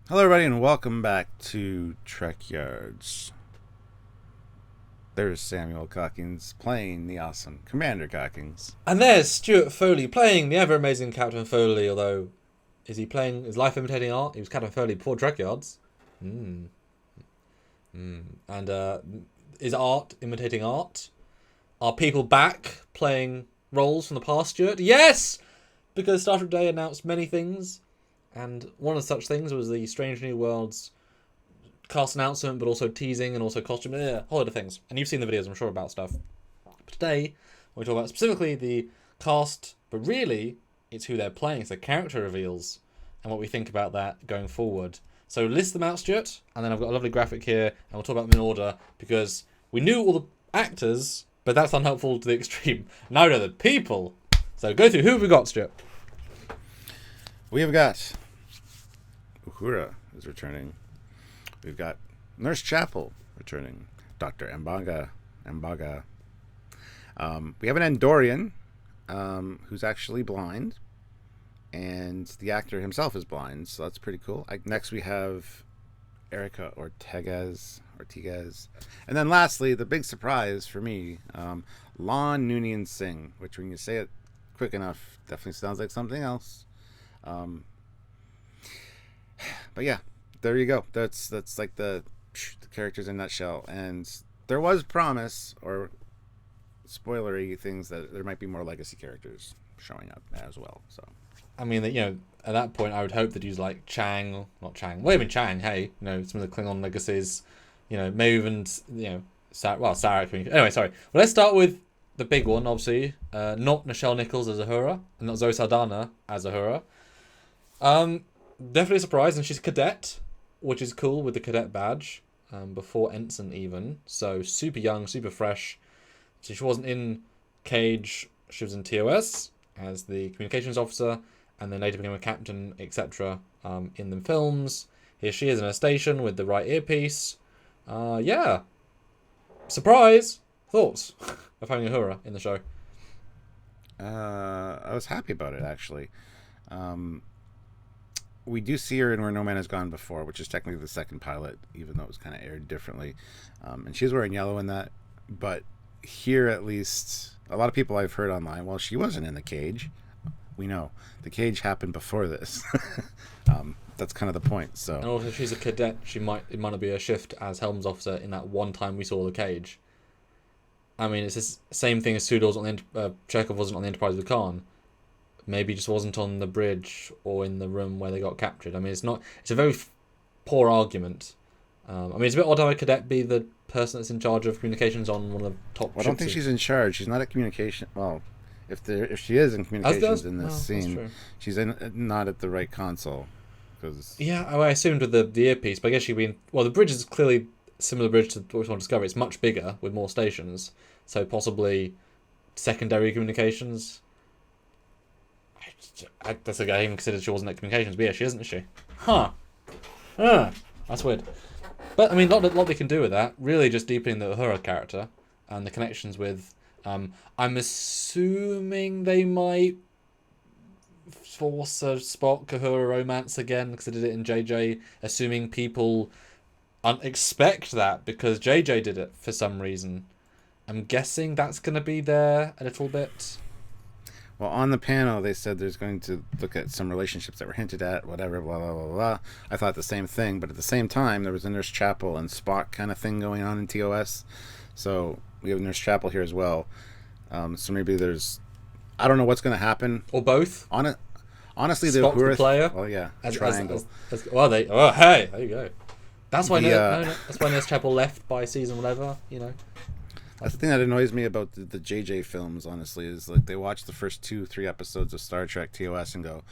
Hello, everybody, and welcome back to Trekyards. There's Samuel Cockings playing the awesome Commander Cockings. And there's Stuart Foley playing the ever amazing Captain Foley, although, is he playing, is life imitating art? He was Captain Foley before Trekyards. And is art imitating art? Are people back playing roles from the past, Stuart? Yes! Because Star Trek Day announced many things, and one of such things was the Strange New Worlds cast announcement, but also teasing and also costume, a whole lot of things. And you've seen the videos, I'm sure, about stuff. But today, we talk about specifically the cast, but really, it's who they're playing. It's the character reveals and what we think about that going forward. So list them out, Stuart, and then I've got a lovely graphic here, and we'll talk about them in order, because we knew all the actors, but that's unhelpful to the extreme. Now we know the people. So go through, who have we got, Stuart? We have got Uhura is returning. We've got Nurse Chapel returning. Dr. Mbaga. We have an Andorian who's actually blind, and the actor himself is blind, so that's pretty cool. Next we have Erica Ortegas. And then lastly, the big surprise for me, Lon Noonien Singh, which when you say it quick enough, definitely sounds like something else. But yeah, there you go. That's like the characters in a nutshell. And there was promise or spoilery things that there might be more legacy characters showing up as well. So I mean, at that point, I would hope that he's like Chang, not Chang, well, even Chang, hey, some of the Klingon legacies, maybe even, Sarek. Anyway, sorry. Well, let's start with the big one, obviously. Not Nichelle Nichols as Uhura, and not Zoe Saldana as Uhura. Definitely a surprise, and she's a cadet, which is cool with the cadet badge, before ensign even. So super young, super fresh. So she wasn't in Cage, she was in TOS as the communications officer, and then later became a captain, etc. In the films. Here she is in a station with the right earpiece. Yeah. Surprise! Thoughts of having Uhura in the show? I was happy about it, actually. We do see her in Where No Man Has Gone Before, which is technically the second pilot, even though it was kind of aired differently. And she's wearing yellow in that. But here, at least, a lot of people I've heard online, well, she wasn't in the cage. We know. The cage happened before this. That's kind of the point. So. And also, if she's a cadet, it might not be a shift as Helm's officer in that one time we saw the cage. I mean, it's the same thing as Sudor's on the Chekhov wasn't on the Enterprise with Khan. Maybe just wasn't on the bridge or in the room where they got captured. I mean, it's a very poor argument. I mean, it's a bit odd how a cadet be the person that's in charge of communications on one of the top Well, I don't think she's in charge. She's not at communication. Well, if she is in communications in this scene, she's not at the right console. Yeah, I assumed with the earpiece, but I guess she'd been. Well, the bridge is clearly a similar bridge to what we want to discover. It's much bigger with more stations, so possibly secondary communications. That's a guy even considered she wasn't at communications, but yeah, she isn't she? Huh. That's weird. But I mean, a lot they can do with that. Really, just deepening the Uhura character and the connections with. I'm assuming they might force a Spock Uhura romance again because they did it in JJ. Assuming people expect that because JJ did it for some reason. I'm guessing that's going to be there a little bit. Well, on the panel, they said there's going to look at some relationships that were hinted at, whatever, blah, blah, blah, blah. I thought the same thing, but at the same time, there was a Nurse Chapel and Spock kind of thing going on in TOS. So we have Nurse Chapel here as well. So maybe there's... I don't know what's going to happen. Or both. Honestly, Spock the Uhura player. Oh, yeah. Triangle. Oh, hey, there you go. That's why that's why Nurse Chapel left by season whatever, That's the thing that annoys me about the JJ films, honestly, is like they watch the first 2-3 episodes of Star Trek TOS and go,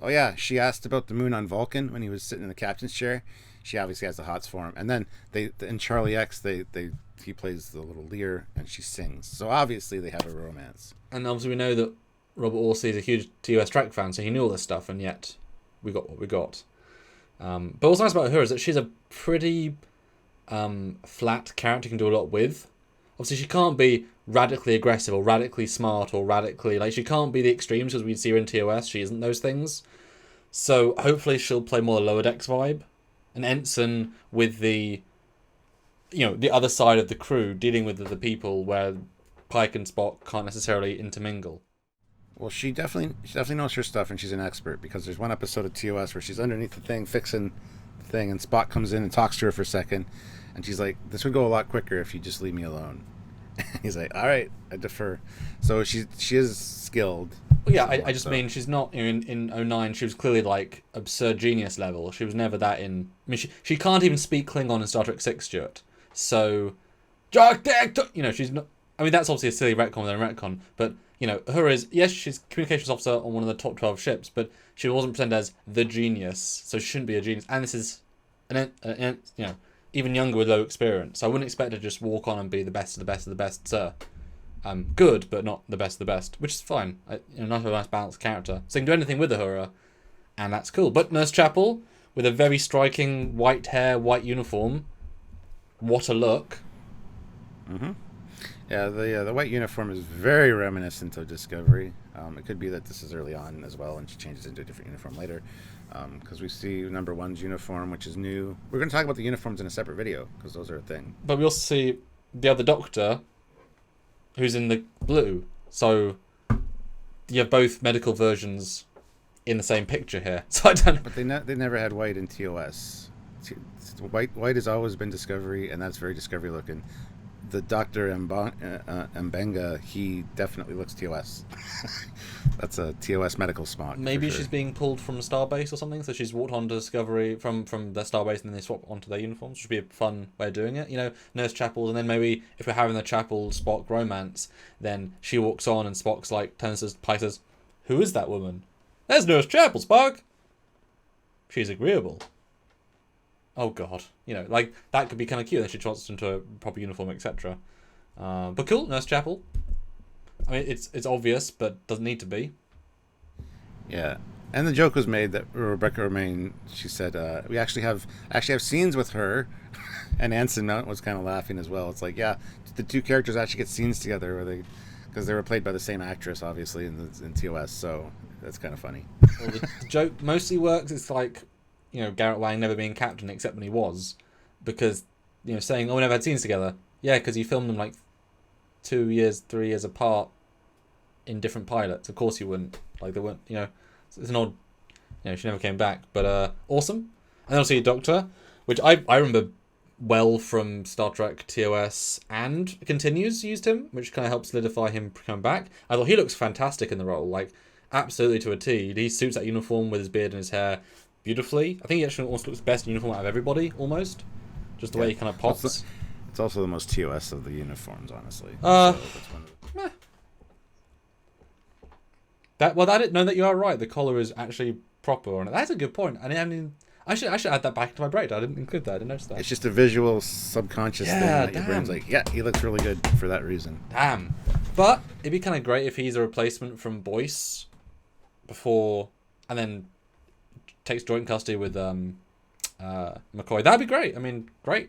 oh yeah, she asked about the moon on Vulcan when he was sitting in the captain's chair. She obviously has the hots for him. And then in Charlie X, he plays the little Lear and she sings. So obviously they have a romance. And obviously we know that Robert Orsi is a huge TOS Trek fan, so he knew all this stuff, and yet we got what we got. But what's nice about her is that she's a pretty flat character you can do a lot with. Obviously, she can't be radically aggressive or radically smart or radically... she can't be the extremes because we see her in TOS. She isn't those things. So hopefully she'll play more the Lower Decks vibe. an ensign with the the other side of the crew dealing with the people where Pike and Spock can't necessarily intermingle. Well, she definitely knows her stuff, and she's an expert because there's one episode of TOS where she's underneath the thing fixing the thing, and Spock comes in and talks to her for a second, and she's like, "This would go a lot quicker if you just leave me alone." He's like, "All right, I defer." So she is skilled. Well, yeah, I just mean she's not in 09. She was clearly like absurd genius level. She was never that in. I mean, she can't even speak Klingon in Star Trek 6, Stuart. So, she's not. I mean, that's obviously a silly retcon within a retcon, but Uhura is, yes, she's communications officer on one of the top 12 ships, but she wasn't presented as the genius, so she shouldn't be a genius. And this is even younger with low experience. So I wouldn't expect her to just walk on and be the best of the best of the best, sir. Good, but not the best of the best, which is fine. Nice balanced character. So you can do anything with Uhura, and that's cool. But Nurse Chapel, with a very striking white hair, white uniform, what a look. Mm-hmm. Yeah, the white uniform is very reminiscent of Discovery. It could be that this is early on as well, and she changes into a different uniform later. Because we see number one's uniform, which is new. We're going to talk about the uniforms in a separate video, because those are a thing. But we also see the other Doctor, who's in the blue. So you have both medical versions in the same picture here. So I don't know. But they never had white in TOS. White has always been Discovery, and that's very Discovery looking. The Dr. Mbenga, he definitely looks TOS. That's a TOS medical smock. Maybe she's being pulled from Starbase or something, so she's walked onto Discovery from their Starbase, and then they swap onto their uniforms, which would be a fun way of doing it. Nurse Chapel, and then maybe if we're having the Chapel-Spock romance, then she walks on and Spock's like, turns to Pike, says, "Who is that woman?" "There's Nurse Chapel, Spock." "She's agreeable." Oh god, like that could be kind of cute. Then she transfers into a proper uniform, etc. But cool, Nurse Chapel. I mean, it's obvious, but doesn't need to be. Yeah, and the joke was made that Rebecca Romaine, she said, we actually have scenes with her, and Anson Mount was kind of laughing as well. It's like, yeah, the two characters actually get scenes together because they were played by the same actress, obviously, in TOS. So that's kind of funny. Well, the joke mostly works. It's like, Garrett Wang never being captain except when he was, because saying, "Oh, we never had scenes together." Yeah, because you filmed them like 2 years, 3 years apart in different pilots. Of course you wouldn't. Like they weren't. It's an odd. She never came back, but awesome. And then also your Doctor, which I remember well from Star Trek TOS, and continues used him, which kind of helps solidify him coming back. I thought he looks fantastic in the role, like absolutely to a T. He suits that uniform with his beard and his hair beautifully. I think he actually almost looks best in uniform out of everybody, almost. Just the way he kind of pops. It's also the most TOS of the uniforms, honestly. That you are right. The collar is actually proper on it. That's a good point. I mean, I should add that back to my break. I didn't include that. I didn't notice that. It's just a visual, subconscious thing that your brain's like, yeah, he looks really good for that reason. Damn. But it'd be kind of great if he's a replacement from Boyce before, and then takes joint custody with McCoy. That'd be great. I mean, great,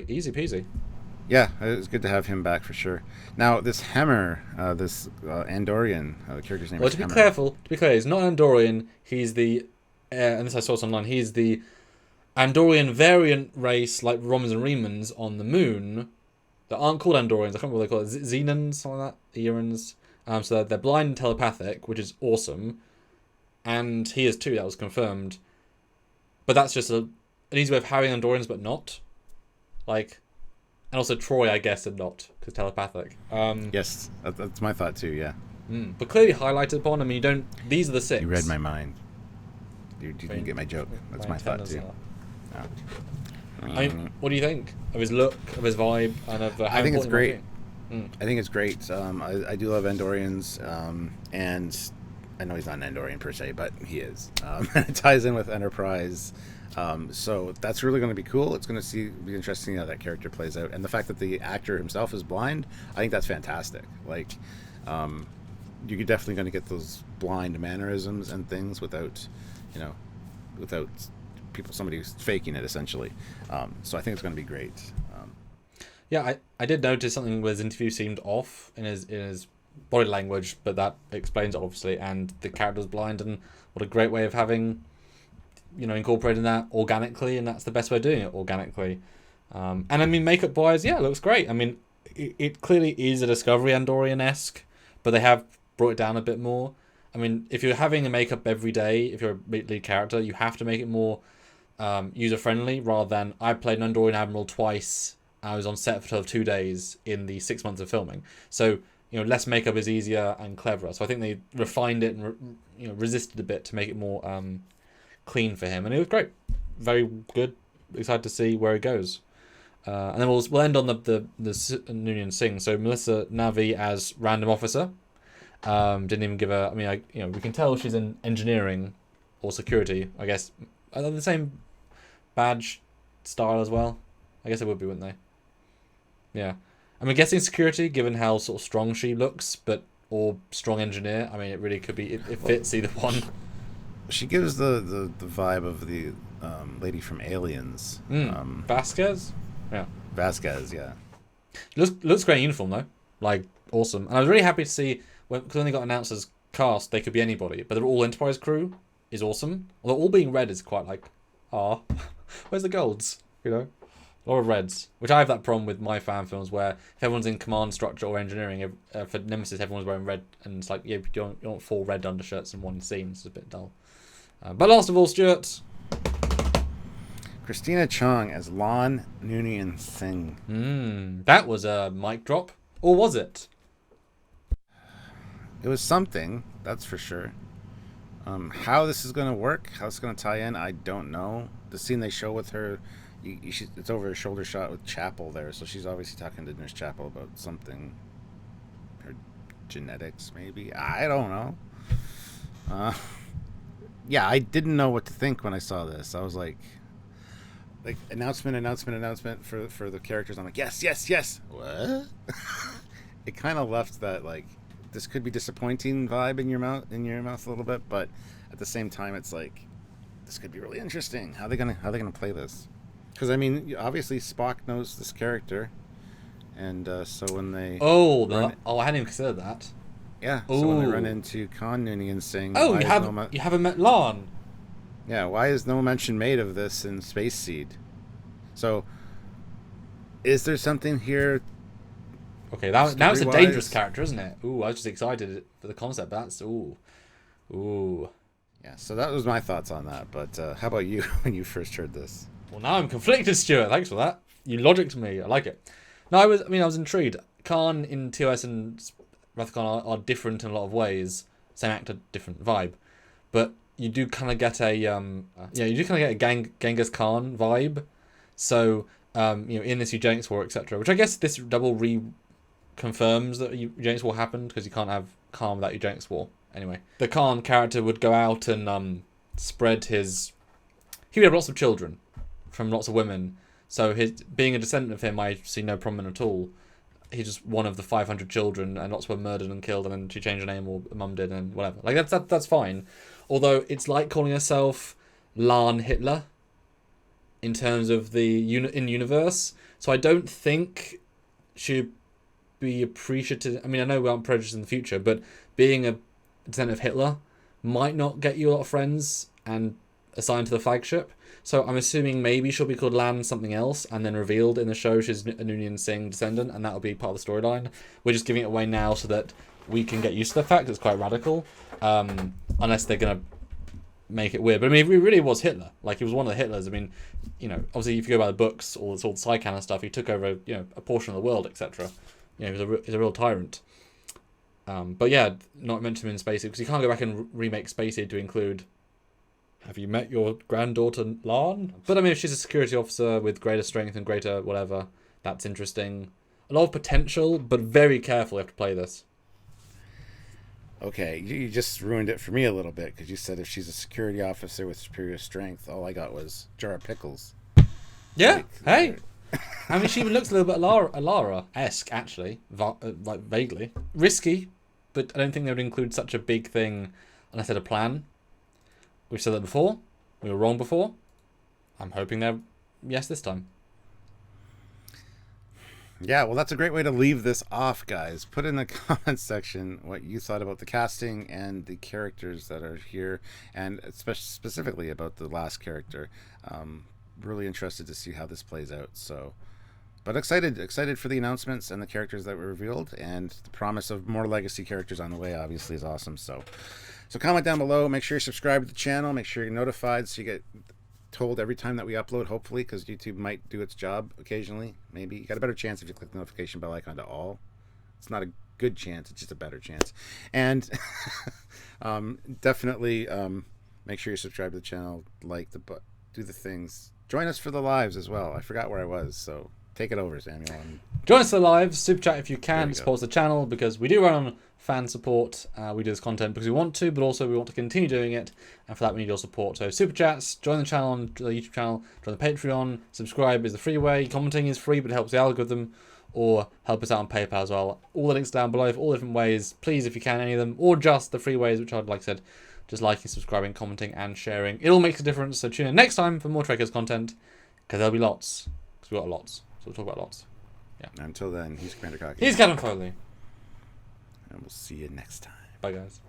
easy peasy. Yeah, it's good to have him back for sure. Now, this Hammer, this Andorian, the character's name is Hammer. To be clear, he's not Andorian. He's the, and this I saw online, he's the Andorian variant race like Romans and Remans on the moon that aren't called Andorians. I can't remember what they call it. Xenons, something like that. Eorans. So they're blind and telepathic, which is awesome. And he is too, that was confirmed. But that's just an easy way of having Andorians, but not. Like, and also Troy, I guess, and not, because telepathic. Yes, that's my thought too, yeah. But clearly highlighted upon, I mean, these are the 6. You read my mind. You didn't get my joke. That's my thought too. Oh. I mean, what do you think of his look, of his vibe, and of how I think it's great. I think it's great. I do love Andorians, and I know he's not an Andorian per se, but he is. It ties in with Enterprise. So that's really going to be cool. It's going to be interesting how that character plays out. And the fact that the actor himself is blind, I think that's fantastic. Like, you're definitely going to get those blind mannerisms and things without somebody who's faking it, essentially. So I think it's going to be great. Yeah, I did notice something where his interview seemed off in his body language, but that explains it, obviously, and the character's blind, and what a great way of having incorporating that organically, and that's the best way of doing it organically. And I mean, makeup wise, yeah, it looks great. I mean, it clearly is a Discovery Andorian-esque, but they have brought it down a bit more. I mean, if you're having a makeup every day, if you're a lead character, you have to make it more user-friendly, rather than I played an Andorian Admiral twice. I was on set for 2 days in the 6 months of filming. So, less makeup is easier and cleverer. So I think they refined it and resisted a bit to make it more clean for him, and it was great, very good. Excited to see where it goes. And then we'll end on the Noonien Singh. So Melissa Navi as random officer. Didn't even give a. I mean, we can tell she's in engineering or security. I guess are they the same badge style as well? I guess they would be, wouldn't they? Yeah, I mean, guessing security, given how sort of strong she looks, or strong engineer. I mean, it really could be. It fits either one. She gives the vibe of the lady from Aliens. Vasquez. Yeah. Vasquez, yeah. Looks great in uniform though, like awesome. And I was really happy to see because when they got announced as cast, they could be anybody, but they're all Enterprise crew is awesome. Although all being red is quite like, where's the golds? A lot of reds, which I have that problem with my fan films where if everyone's in command structure or engineering, for Nemesis everyone's wearing red, and it's like you don't want 4 red undershirts in one scene. It's a bit dull. But last of all, Stuart. Christina Chong as Lon Noonien Singh. That was a mic drop, or was it? It was something, that's for sure. How this is going to work, how it's going to tie in, I don't know. The scene they show with her, it's over a shoulder shot with Chapel there, so she's obviously talking to Nurse Chapel about something, her genetics maybe. I don't know. Yeah, I didn't know what to think when I saw this. I was like announcement for the characters. I'm like, yes. What? It kind of left that like this could be disappointing vibe in your mouth a little bit, but at the same time, it's like this could be really interesting. How they gonna play this? Because I mean, obviously Spock knows this character, and so when they I hadn't even considered that. Yeah. So when they run into Khan Noonien Singh, you haven't met Lon. Yeah, why is no mention made of this in Space Seed? So, is there something here? Okay, now it's a dangerous character, isn't it? Ooh, I was just excited for the concept, but that's ooh. Yeah, so that was my thoughts on that. But how about you when you first heard this? Well, now I'm conflicted, Stuart. Thanks for that. You logicked me. I like it. No, I was intrigued. Khan in TOS and Wrath of Khan are different in a lot of ways. Same actor, different vibe, but you do kind of get a Genghis Khan vibe. So in this eugenics war, etc., which I guess this double confirms that eugenics war happened, because you can't have Khan without eugenics war. Anyway, the Khan character would go out and spread his. He would have lots of children from lots of women. So being a descendant of him, I see no problem at all. He's just one of the 500 children, and lots were murdered and killed, and then she changed her name, or mum did, and whatever. Like that's fine. Although it's like calling herself Lan Hitler in terms of the in universe. So I don't think she'd be appreciated. I mean, I know we aren't prejudiced in the future, but being a descendant of Hitler might not get you a lot of friends and assigned to the flagship. So I'm assuming maybe she'll be called Lan something else, and then revealed in the show she's a Noonien Singh descendant, and that'll be part of the storyline. We're just giving it away now so that we can get used to the fact it's quite radical. Unless they're going to make it weird. But I mean, it really was Hitler. Like, he was one of the Hitlers. I mean, obviously if you go by the books, all the Psychan and stuff, he took over, a portion of the world, etc. He's a real tyrant. But yeah, not mention him in Space Seed, because you can't go back and remake Space Seed to include, have you met your granddaughter, Lan? But I mean, if she's a security officer with greater strength and greater whatever, that's interesting. A lot of potential, but very careful you have to play this. Okay, you just ruined it for me a little bit, because you said if she's a security officer with superior strength, all I got was jar of pickles. Yeah, hey! I mean, she even looks a little bit Alara-esque, actually, like vaguely. Risky, but I don't think they would include such a big thing unless they had a plan. We've said that before. We were wrong before. I'm hoping they're yes this time. Yeah, well, that's a great way to leave this off, guys. Put in the comments section what you thought about the casting and the characters that are here, and specifically about the last character. Really interested to see how this plays out. So, but excited for the announcements and the characters that were revealed, and the promise of more legacy characters on the way. Obviously, is awesome. So comment down below. Make sure you subscribe to the channel. Make sure you're notified so you get told every time that we upload, hopefully, because YouTube might do its job occasionally. Maybe you got a better chance if you click the notification bell icon to all. It's not a good chance, it's just a better chance. And definitely make sure you subscribe to the channel, do the things, join us for the lives as well. I forgot where I was, so take it over, Samuel. Join us for the live super chat if you can. You It supports the channel because we do run on fan support. We do this content because we want to, but also we want to continue doing it, and for that we need your support. So super chats, join the channel on the YouTube channel, join the Patreon, subscribe is the free way, commenting is free but it helps the algorithm, or help us out on PayPal as well. All the links down below for all different ways. Please, if you can, any of them, or just the free ways, which I'd like I said, just liking, subscribing, commenting, and sharing. It all makes a difference. So tune in next time for more Trekyards content, because there'll be lots. Because we've got lots. So we'll talk about lots. Yeah. Until then, he's Commander Cocky. He's Captain Foley. And we'll see you next time. Bye, guys.